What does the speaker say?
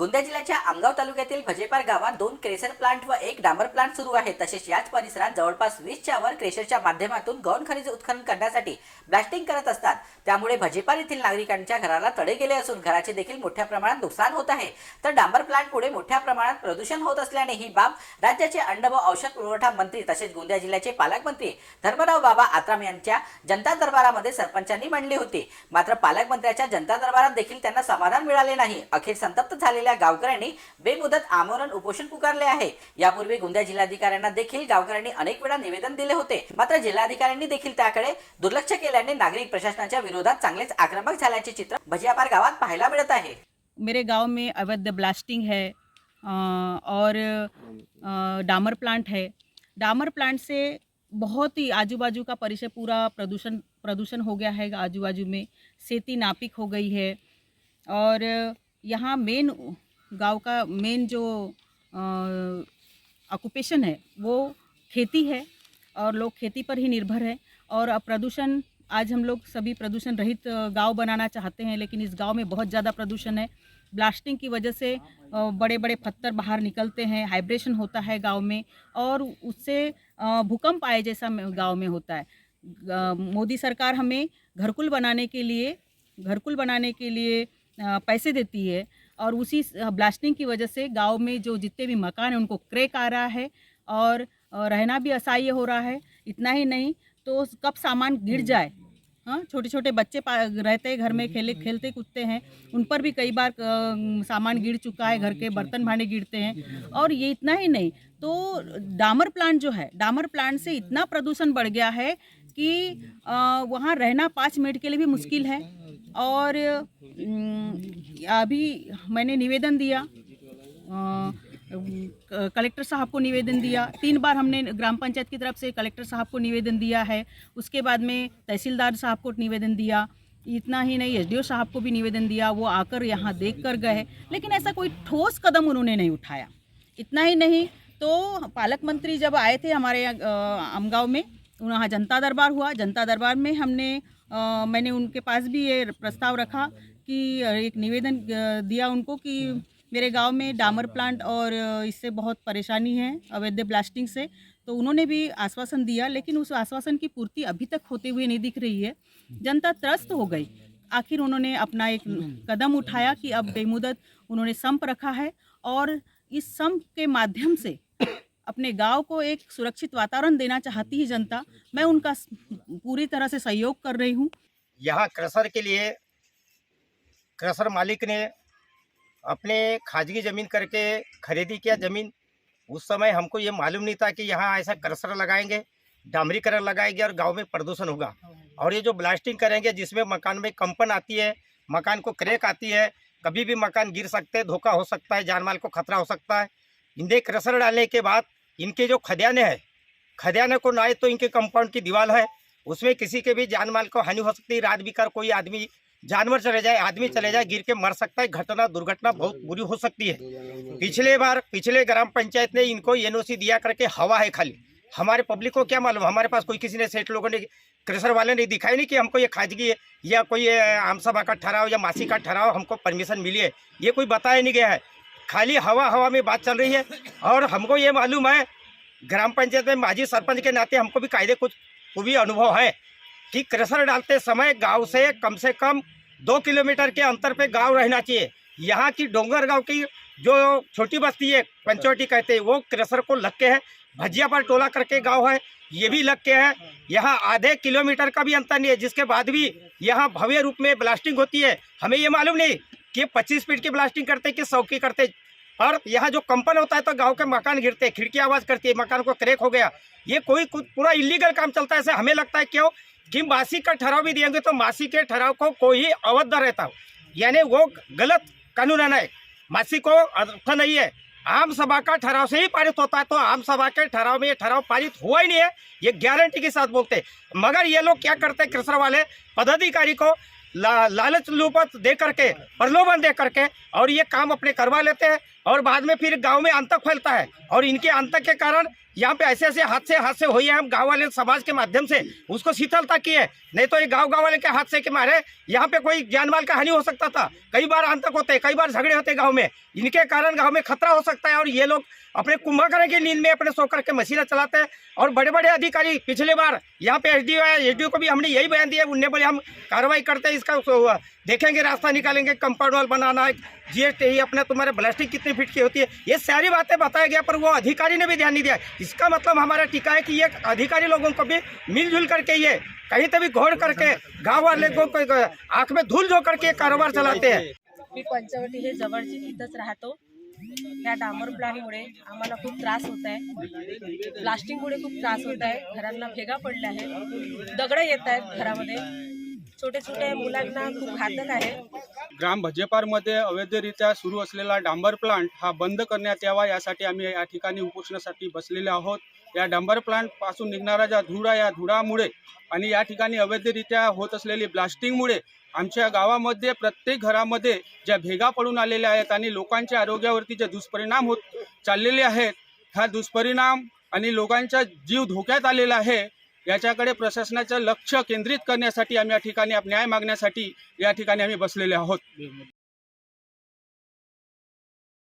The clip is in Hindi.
गोंदिया जिल्ह्याच्या आमगाव तालुक्यातील भजेपार गावात 2 क्रेशर प्लांट व 1 डांबर प्लांट सुरू आहे। तसेच याच परिसरात जवळपास 20च्या वर क्रेशरच्या माध्यमातून गौण खनिज उत्खनन करण्यासाठी ब्लास्टिंग करत असतात। त्यामुळे भजेपार येथील नागरिकांच्या घराला तडे गेले असून घराचे देखील मोठ्या प्रमाणात नुकसान होत आहे। तर डांबर प्लांटमुळे मोठ्या प्रमाणात प्रदूषण होत असल्याने ही बाब राज्याचे अन्न व औषध पुरवठा मंत्री तसेच गोंदिया जिल्ह्याचे पालकमंत्री धर्मराव बाबा आत्राम यांच्या जनता दरबारामध्ये सरपंचांनी मांडली होती। मात्र पालकमंत्र्यांच्या जनता दरबारात देखील त्यांना समाधान मिळाले नाही। अखेर संतप्त झालेल्या गावकऱ्यांनी बेमुदत आमरण उपोषण पुकारले आहे। यापूर्वी गोंदिया जिल्हाधिकाऱ्यांना देखील गावकऱ्यांनी अनेक वेळा निवेदन दिले होते, मात्र जिल्हाधिकाऱ्यांनी देखील त्याकडे दुर्लक्ष केल्याने नागरिक प्रशासनाच्या विरोधात चांगलेच आक्रमक झाल्याचे चित्र भजियापार गावात पाहायला मिळत आहे। मेरे गांव में अवैध ब्लास्टिंग है और डामर प्लांट है। डामर प्लांट से बहुत ही आजू बाजू का परिसर पूरा प्रदूषण हो गया है। आजू बाजू में सेती नापिक हो गई है और यहाँ मेन गांव का मेन जो ऑक्यूपेशन है वो खेती है और लोग खेती पर ही निर्भर है। और अब प्रदूषण, आज हम लोग सभी प्रदूषण रहित गांव बनाना चाहते हैं, लेकिन इस गांव में बहुत ज़्यादा प्रदूषण है। ब्लास्टिंग की वजह से बड़े बड़े पत्थर बाहर निकलते हैं, हाइब्रेशन होता है गांव में और उससे भूकंप आए जैसा गांव में होता है। मोदी सरकार हमें घरकुल बनाने के लिए पैसे देती है और उसी ब्लास्टिंग की वजह से गांव में जो जितने भी मकान हैं उनको क्रैक आ रहा है और रहना भी असह्य हो रहा है। इतना ही नहीं तो कब सामान गिर जाए, हाँ, छोटे छोटे बच्चे रहते हैं घर में, खेलते कूदते हैं, उन पर भी कई बार सामान गिर चुका है, घर के बर्तन भांडे गिरते हैं। और ये इतना ही नहीं तो डामर प्लांट जो है, डामर प्लांट से इतना प्रदूषण बढ़ गया है कि वहाँ रहना 5 मिनट के लिए भी मुश्किल है। और अभी मैंने निवेदन दिया, कलेक्टर साहब को निवेदन दिया, 3 बार हमने ग्राम पंचायत की तरफ से कलेक्टर साहब को निवेदन दिया है। उसके बाद में तहसीलदार साहब को निवेदन दिया। इतना ही नहीं, एसडीओ साहब को भी निवेदन दिया, वो आकर यहाँ देख कर गए, लेकिन ऐसा कोई ठोस कदम उन्होंने नहीं उठाया। इतना ही नहीं तो पालक मंत्री जब आए थे हमारे आमगांव में, वहाँ जनता दरबार हुआ। जनता दरबार में मैंने उनके पास भी ये प्रस्ताव रखा कि एक निवेदन दिया उनको कि मेरे गांव में डामर प्लांट और इससे बहुत परेशानी है अवैध ब्लास्टिंग से। तो उन्होंने भी आश्वासन दिया, लेकिन उस आश्वासन की पूर्ति अभी तक होते हुए नहीं दिख रही है। जनता त्रस्त हो गई। आखिर उन्होंने अपना एक कदम उठाया कि अब बेमुदत उन्होंने संप रखा है और इस संप के माध्यम से अपने गांव को एक सुरक्षित वातावरण देना चाहती है जनता। मैं उनका पूरी तरह से सहयोग कर रही हूँ। यहाँ क्रशर के लिए क्रशर मालिक ने अपने खाजगी ज़मीन करके खरीदी किया ज़मीन। उस समय हमको ये मालूम नहीं था कि यहाँ ऐसा क्रशर लगाएंगे, डामरीकरण लगाएंगे और गांव में प्रदूषण होगा। और ये जो ब्लास्टिंग करेंगे जिसमें मकान में कंपन आती है, मकान को क्रैक आती है, कभी भी मकान गिर सकते हैं, धोखा हो सकता है, जान माल को खतरा हो सकता है। इनके क्रशर डालने के बाद इनके जो खदाने हैं, खदाने को ना तो इनके कंपाउंड की दीवार है, उसमें किसी के भी जान माल को हानि हो सकती है। रात बिकार कोई आदमी, जानवर चले जाए, आदमी चले जाए, गिर के मर सकता है। दुर्घटना बहुत बुरी हो सकती है। पिछले ग्राम पंचायत ने इनको एनओसी दिया करके हवा है खाली। हमारे पब्लिक को क्या मालूम, हमारे पास कोई किसी ने सेठ लोगों ने, क्रशर वाले ने दिखाई नहीं कि हमको ये खाजगी है या कोई आम सभा का ठहराव या मासी का ठहराव हमको परमिशन मिली है, ये कोई बताया नहीं गया है। खाली हवा में बात चल रही है। और हमको ये मालूम है, ग्राम पंचायत में माजी सरपंच के नाते हमको भी कायदे कुछ भी अनुभव है कि क्रशर डालते समय गांव से कम 2 किलोमीटर के अंतर पे गांव रहना चाहिए। यहाँ की डोंगर गांव की जो छोटी बस्ती है, पंचवटी कहते हैं, वो क्रशर को लग के है। भजियापार टोला करके गांव है, ये भी लग के है। यहाँ आधे किलोमीटर का भी अंतर नहीं है, जिसके बाद भी यहाँ भव्य रूप में ब्लास्टिंग होती है। हमें ये मालूम नहीं कि 25 फीट की ब्लास्टिंग करते कि 100 की करते। और यहाँ जो कंपन होता है तो गांव के मकान गिरते, खिड़की आवाज़ करती है, मकान को क्रैक हो गया। ये कोई कुछ पूरा इलीगल काम चलता है। ऐसे हमें लगता है क्यों कि मासी का ठहराव भी देंगे तो मासी के ठहराव को कोई अवैध रहता हो, यानी वो गलत कानून है। मासी को अर्थ नहीं है। आम सभा का ठहराव से ही पारित होता है, तो आम सभा के ठहराव में ये ठहराव पारित हुआ ही नहीं है, ये गारंटी के साथ बोलते हैं। मगर ये लोग क्या करते हैं, क्रशर वाले पदाधिकारी को लालच लूपत दे करके, प्रलोभन दे करके और ये काम अपने करवा लेते हैं और बाद में फिर गांव में आतंक फैलता है। और इनके आतंक के कारण यहाँ पे ऐसे ऐसे हादसे हुए हैं, हम गाँव वाले समाज के माध्यम से उसको शीतलता की है। नहीं तो ये गाँव वाले के हादसे के मारे यहाँ पे कोई जान माल का हानि हो सकता था। कई बार आतंक होते, कई बार झगड़े होते गाँव में, इनके कारण गाँव में खतरा हो सकता है। और ये लोग अपने कुंभकर्ण की नींद में अपने सो करके मशीनें चलाते हैं। और बड़े बड़े अधिकारी पिछले बार यहाँ पे एसडीओ है, एसडीओ को भी हमने यही बयान दिया, उनने बोले हम कार्रवाई करते हैं, इसका देखेंगे, रास्ता निकालेंगे, कंपाउंड वॉल बनाना, जीएसटी अपने तुम्हारे ब्लास्टिंग कितनी फीट की होती है, ये सारी बातें बताया गया, पर वो अधिकारी ने भी ध्यान नहीं दिया। इसका मतलब हमारा टीका है कि ये अधिकारी लोगों को भी मिलजुल करके ये कहीं तभी घोड़ करके गाँव वाले को आंख में धूल जो करके कारोबार चलाते हैं। मी पंचवटी हे जवळची इथंच राहतो। ह्या डांबर प्लांटमुळे आम्हाला खूप त्रास होत आहे, ब्लास्टिंगमुळे खूप त्रास होत आहे, घरांना भेगा पडल्या आहेत, दगड येत आहेत घरामध्ये, छोटे छोटे मुलांना खूप घातक आहे। ग्राम भजेपारमध्ये अवैधरित्या सुरू असलेला डांबर प्लांट हा बंद करण्यात यावा, यासाठी आम्ही या ठिकाणी उपोषणासाठी बसलेले आहोत। या डांबर प्लांट पासून निघणारा ज्या धूळ आहे, या धुळामुळे आणि या ठिकाणी अवैधरित्या होत असलेली ब्लास्टिंगमुळे आमच्या गावामध्ये प्रत्येक घरामध्ये ज्या भेगा पडून आलेल्या आहेत आणि लोकांच्या आरोग्यावरती जे दुष्परिणाम होत चाललेले आहेत, हा दुष्परिणाम आणि लोकांचा जीव धोक्यात आलेला आहे, याच्याकडे प्रशासनाचं लक्ष केंद्रित करण्यासाठी आम्ही या ठिकाणी न्याय मागण्यासाठी या ठिकाणी आम्ही बसलेले आहोत।